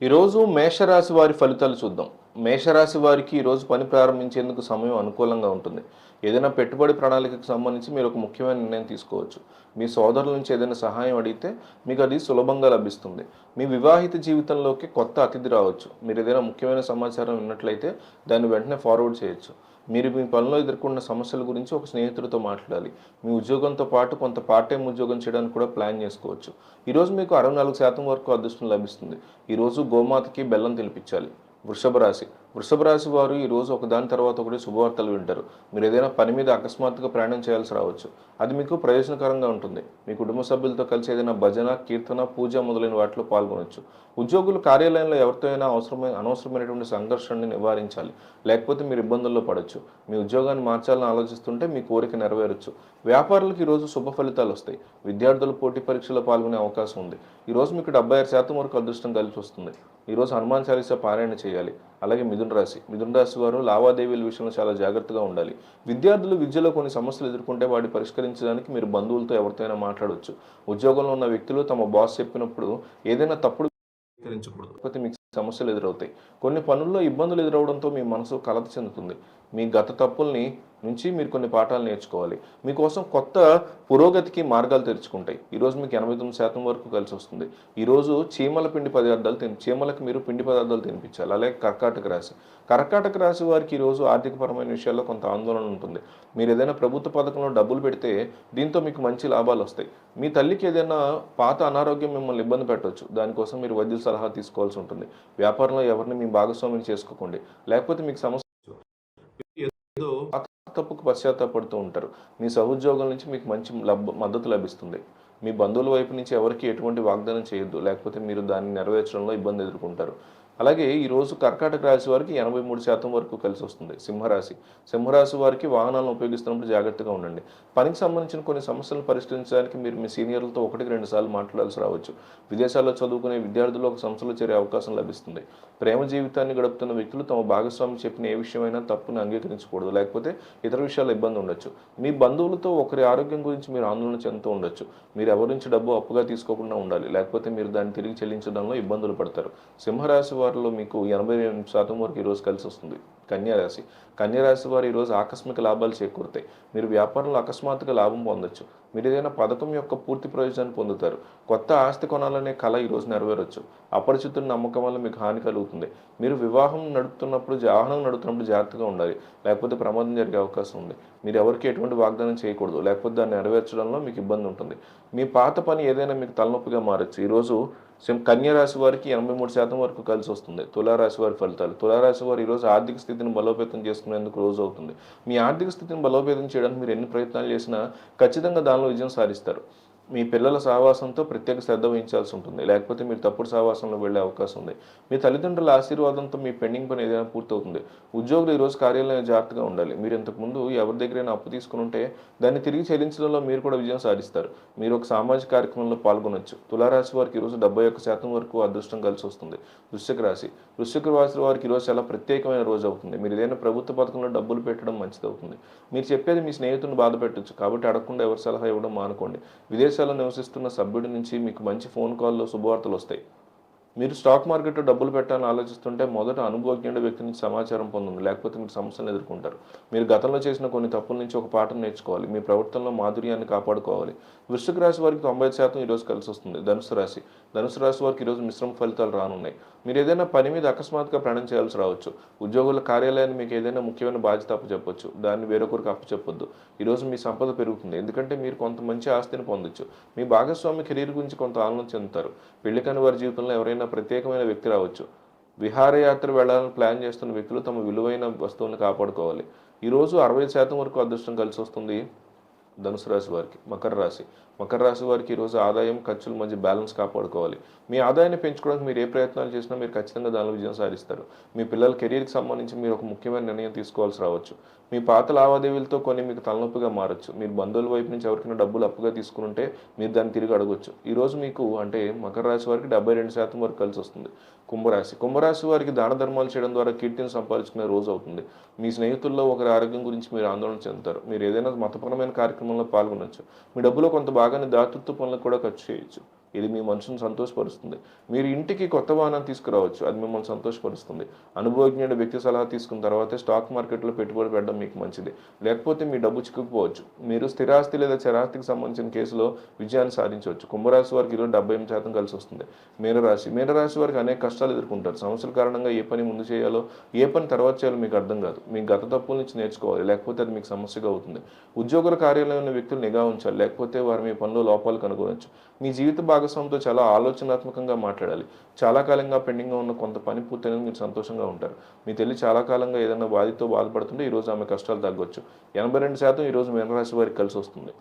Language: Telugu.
ఈరోజు మేషరాశి వారి ఫలితాలు చూద్దాం. మేషరాశి వారికి ఈరోజు పని ప్రారంభించేందుకు సమయం అనుకూలంగా ఉంటుంది. ఏదైనా పెట్టుబడి ప్రణాళికకు సంబంధించి మీరు ఒక ముఖ్యమైన నిర్ణయం తీసుకోవచ్చు. మీ సోదరుల నుంచి ఏదైనా సహాయం అడిగితే మీకు అది సులభంగా లభిస్తుంది. మీ వివాహిత జీవితంలోకి కొత్త అతిథి రావచ్చు. మీరు ఏదైనా ముఖ్యమైన సమాచారం విన్నట్లయితే దాన్ని వెంటనే ఫార్వర్డ్ చేయొచ్చు. మీరు మీ పనిలో ఎదుర్కొన్న సమస్యల గురించి ఒక స్నేహితుడితో మాట్లాడాలి. మీ ఉద్యోగంతో పాటు కొంత పార్ట్ టైం ఉద్యోగం చేయడానికి కూడా ప్లాన్ చేసుకోవచ్చు. ఈరోజు మీకు 64% వరకు అదృష్టం లభిస్తుంది. ఈరోజు గోమాతకి బెల్లం తినిపించాలి. వృషభ రాశి వృషభ రాశి వారు ఈరోజు ఒకదాని తర్వాత ఒకటి శుభవార్తలు వింటారు. మీరు ఏదైనా పని మీద అకస్మాత్తుగా ప్రయాణం చేయాల్సి రావచ్చు. అది మీకు ప్రయోజనకరంగా ఉంటుంది. మీ కుటుంబ సభ్యులతో కలిసి ఏదైనా భజన, కీర్తన, పూజ మొదలైన వాటిలో పాల్గొనవచ్చు. ఉద్యోగులు కార్యాలయంలో ఎవరితో అయినా అనవసరమైనటువంటి సంఘర్షణని నివారించాలి. లేకపోతే మీరు ఇబ్బందుల్లో పడవచ్చు. మీ ఉద్యోగాన్ని మార్చాలని ఆలోచిస్తుంటే మీ కోరిక నెరవేరొచ్చు. వ్యాపారులకు ఈరోజు శుభ ఫలితాలు వస్తాయి. విద్యార్థులు పోటీ పరీక్షలో పాల్గొనే అవకాశం ఉంది. ఈరోజు మీకు 76% వరకు అదృష్టం కలిసి వస్తుంది. ఈరోజు హనుమాన్ చాలీసా పారాయణ చేయాలి. అలాగే మిథున రాశి వారు లావాదేవీల విషయంలో చాలా జాగ్రత్తగా ఉండాలి. విద్యార్థులు విద్యలో కొన్ని సమస్యలు ఎదుర్కొంటే వాటిని పరిష్కరించడానికి మీరు బంధువులతో ఎవరితోనైనా మాట్లాడవచ్చు. ఉద్యోగంలో ఉన్న వ్యక్తులు తమ బాస్ చెప్పినప్పుడు ఏదైనా తప్పుడు స్వీకరించకూడదు. లేకపోతే మీకు సమస్యలు ఎదురవుతాయి. కొన్ని పనుల్లో ఇబ్బందులు ఎదురవడంతో మీ మనసు కలత చెందుతుంది. మీ గత తప్పుల్ని నుంచి మీరు కొన్ని పాఠాలు నేర్చుకోవాలి. మీకోసం కొత్త పురోగతికి మార్గాలు తెరుచుకుంటాయి. ఈరోజు మీకు 89% వరకు కలిసి వస్తుంది. ఈరోజు చీమలకు మీరు పిండి పదార్థాలు తినిపించాలి. అలాగే కర్కాటక రాశి వారికి ఈరోజు ఆర్థికపరమైన విషయాల్లో కొంత ఆందోళన ఉంటుంది. మీరు ఏదైనా ప్రభుత్వ పథకంలో డబ్బులు పెడితే దీంతో మీకు మంచి లాభాలు వస్తాయి. మీ తల్లికి ఏదైనా పాత అనారోగ్యం మిమ్మల్ని ఇబ్బంది పెట్టవచ్చు. దానికోసం మీరు వైద్యుల సలహా తీసుకోవాల్సి ఉంటుంది. వ్యాపారంలో ఎవరిని మీ భాగస్వామిని చేసుకోకండి. లేకపోతే మీకు సమస్య ఏదో తప్పుకు పశ్చాత్తాపడుతూ ఉంటారు. మీ సహోద్యోగం నుంచి మీకు మంచి మద్దతు లభిస్తుంది. మీ బంధువుల వైపు నుంచి ఎవరికి ఎటువంటి వాగ్దానం చేయొద్దు. లేకపోతే మీరు దాన్ని నెరవేర్చడంలో ఇబ్బంది ఎదుర్కొంటారు. అలాగే ఈరోజు కర్కాటక రాశి వారికి 83% వరకు కలిసి వస్తుంది. సింహరాశి వారికి వాహనాలను ఉపయోగిస్తున్నప్పుడు జాగ్రత్తగా ఉండండి. పనికి సంబంధించిన కొన్ని సమస్యలను పరిష్కరించడానికి మీరు మీ సీనియర్లతో 1-2 సార్లు మాట్లాడాల్సి రావచ్చు. విదేశాల్లో చదువుకునే విద్యార్థులు ఒక సంస్థలో చేరే అవకాశం లభిస్తుంది. ప్రేమ జీవితాన్ని గడుపుతున్న వ్యక్తులు తమ భాగస్వామి చెప్పిన ఏ విషయమైనా తప్పుని అంగీకరించకూడదు. లేకపోతే ఇతర విషయాల్లో ఇబ్బంది ఉండొచ్చు. మీ బంధువులతో ఒకరి ఆరోగ్యం గురించి మీరు ఆందోళన చెందుతూ ఉండొచ్చు. మీరు ఎవరి నుంచి డబ్బు అప్పుగా తీసుకోకుండా ఉండాలి. లేకపోతే మీరు దాన్ని తిరిగి చెల్లించడంలో ఇబ్బందులు పడతారు. సింహరాశి వారిలో మీకు 88% వరకు ఈరోజు కలిసి వస్తుంది. కన్యారాశి వారు ఈరోజు ఆకస్మిక లాభాలు చేకూరుతాయి. మీరు వ్యాపారంలో అకస్మాత్తుగా లాభం పొందొచ్చు. మీరు ఏదైనా పథకం యొక్క పూర్తి ప్రయోజనాన్ని పొందుతారు. కొత్త ఆస్తి కొనాలనే కళ ఈరోజు నెరవేరొచ్చు. అపరిచితుల నమ్మకం వల్ల మీకు హాని కలుగుతుంది. మీరు వాహనం నడుపుతున్నప్పుడు జాగ్రత్తగా ఉండాలి. లేకపోతే ప్రమాదం జరిగే అవకాశం ఉంది. మీరు ఎవరికి ఎటువంటి వాగ్దానం చేయకూడదు. లేకపోతే దాన్ని నెరవేర్చడంలో మీకు ఇబ్బంది ఉంటుంది. మీ పాత పని ఏదైనా మీకు తలనొప్పిగా మారచ్చు. ఈరోజు కన్యారాశి వారికి 83% వరకు కలిసి వస్తుంది. తులారాశి వారి ఫలితాలు. తులారాశి వారు ఈరోజు ఆర్థిక స్థితిని బలోపేతం చేసుకునేందుకు రోజు అవుతుంది. మీ ఆర్థిక స్థితిని బలోపేతం చేయడానికి మీరు ఎన్ని ప్రయత్నాలు చేసినా ఖచ్చితంగా దానిలో విజయం సాధిస్తారు. మీ పిల్లల సహవాసంతో ప్రత్యేక శ్రద్ధ వహించాల్సి ఉంటుంది. లేకపోతే మీరు తప్పుడు సహవాసంలో వెళ్ళే అవకాశం ఉంది. మీ తల్లిదండ్రుల ఆశీర్వాదంతో మీ పెండింగ్ పని ఏదైనా పూర్తవుతుంది. ఉద్యోగులు ఈరోజు కార్యాలయంలో జాగ్రత్తగా ఉండాలి. మీరు ఇంతకుముందు ఎవరి దగ్గరైనా అప్పు తీసుకుని ఉంటే దాన్ని తిరిగి చెల్లించడంలో మీరు కూడా విజయం సాధిస్తారు. మీరు ఒక సామాజిక కార్యక్రమంలో పాల్గొనవచ్చు. తులారాశి వారికి ఈరోజు 71% వరకు అదృష్టం కలిసి వస్తుంది. వృశ్చిక రాశి వారికి ఈరోజు చాలా ప్రత్యేకమైన రోజు అవుతుంది. మీరు ఏదైనా ప్రభుత్వ పథకంలో డబ్బులు పెట్టడం మంచిది అవుతుంది. మీరు చెప్పేది మీ స్నేహితులను బాధ పెట్టచ్చు. కాబట్టి అడగకుండా ఎవరి సలహా ఇవ్వడం మానుకోండి. విదేశాల్లో నివసిస్తున్న సభ్యుడి నుంచి మీకు మంచి ఫోన్ కాల్లో శుభవార్తలు వస్తాయి. మీరు స్టాక్ మార్కెట్లో డబ్బులు పెట్టాలని ఆలోచిస్తుంటే మొదట అనుభవజ్ఞుడి వ్యక్తి నుంచి సమాచారం పొందండి. లేకపోతే మీరు సమస్యలను ఎదుర్కొంటారు. మీరు గతంలో చేసిన కొన్ని తప్పుల నుంచి ఒక పాఠం నేర్చుకోవాలి. మీ ప్రవర్తనలో మాధుర్యాన్ని కాపాడుకోవాలి. వృశ్చిక రాశి వారికి 90% ఈరోజు కలిసి వస్తుంది. ధనుసు రాశి వారికి ఈరోజు మిశ్రమ ఫలితాలు రానున్నాయి. మీరు ఏదైనా పని మీద అకస్మాత్తుగా ప్రయాణం చేయాల్సి రావచ్చు. ఉద్యోగుల కార్యాలయాన్ని మీకు ఏదైనా ముఖ్యమైన బాధ్యత అప్పచెప్పొచ్చు. దాన్ని వేరొకరికి అప్పచెప్పొద్దు. ఈరోజు మీ సంపద పెరుగుతుంది. ఎందుకంటే మీరు కొంత మంచి ఆస్తిని పొందొచ్చు. మీ భాగస్వామి కెరీర్ గురించి కొంత ఆలోచన చెందుతారు. పెళ్లి కాని వారి జీవితంలో ఎవరైనా ప్రత్యేకమైన వ్యక్తి రావచ్చు. విహారయాత్ర వెళ్ళాలని ప్లాన్ చేస్తున్న వ్యక్తులు తమ విలువైన వస్తువులను కాపాడుకోవాలి. ఈరోజు 60% వరకు అదృష్టం కలిసి వస్తుంది. ధనుసు రాశి వారికి. మకర రాశి వారికి ఈరోజు ఆదాయం ఖర్చుల మధ్య బ్యాలెన్స్ కాపాడుకోవాలి. మీ ఆదాయాన్ని పెంచుకోవడానికి మీరు ఏ ప్రయత్నాలు చేసినా మీరు ఖచ్చితంగా దానిలో విజయం సాధిస్తారు. మీ పిల్లల కెరీర్కి సంబంధించి మీరు ఒక ముఖ్యమైన నిర్ణయం తీసుకోవాల్సి రావచ్చు. మీ పాత లావాదేవీలతో కొన్ని మీకు తలనొప్పిగా మారచ్చు. మీరు బంధువుల వైపు నుంచి ఎవరికైనా డబ్బులు అప్పుగా తీసుకుంటే మీరు దాన్ని తిరిగి అడగొచ్చు. ఈరోజు మీకు మకర రాశి వారికి 72% వరకు కలిసి వస్తుంది. కుంభరాశి వారికి దాన ధర్మాలు చేయడం ద్వారా కీర్తిని సంపాదించుకునే రోజు అవుతుంది. మీ స్నేహితుల్లో ఒకరి ఆరోగ్యం గురించి మీరు ఆందోళన చెందుతారు. మీరు ఏదైనా మతపరమైన కార్యక్రమంలో పాల్గొనవచ్చు. మీ డబ్బులో కొంత భాగాన్ని దాతృత్వ పనులకు కూడా ఖర్చు చేయొచ్చు. ఇది మీ మనసును సంతోషపరుస్తుంది. మీరు ఇంటికి కొత్త వాహనం తీసుకురావచ్చు, అది మిమ్మల్ని సంతోషపరుస్తుంది. అనుభవజ్ఞుడి వ్యక్తి సలహా తీసుకున్న తర్వాతే స్టాక్ మార్కెట్లో పెట్టుబడి పెట్టడం మీకు మంచిది. లేకపోతే మీ డబ్బు చిక్కుకుపోవచ్చు. మీరు స్థిరాస్తి లేదా చరాస్తికి సంబంధించిన కేసులో విజయాన్ని సాధించవచ్చు. కుంభరాశి వారికి ఈరోజు 78% కలిసి వస్తుంది. మీనరాశి వారికి అనేక కష్టాలు ఎదుర్కొంటారు. సమస్యల కారణంగా ఏ పని ముందు చేయాలో, ఏ పని తర్వాత చేయాలో మీకు అర్థం కాదు. మీ గత తప్పుల నుంచి నేర్చుకోవాలి, లేకపోతే అది మీకు సమస్యగా అవుతుంది. ఉద్యోగుల కార్యాలయంలో ఉన్న వ్యక్తులు నిఘా ఉంచాలి, లేకపోతే వారు మీ పనిలో లోపాలు కనుగొనవచ్చు. మీ జీవిత భాగస్వామితో చాలా ఆలోచనాత్మకంగా మాట్లాడాలి. చాలా కాలంగా పెండింగ్గా ఉన్న కొంత పని పూర్తయినందుకు మీరు సంతోషంగా ఉంటారు. మీ తల్లి చాలా కాలంగా ఏదైనా బాధతో బాధపడుతుంటే ఈరోజు ఆమె కష్టాలు తగ్గొచ్చు. 82% ఈరోజు మీనరాశి వారికి కలిసి వస్తుంది.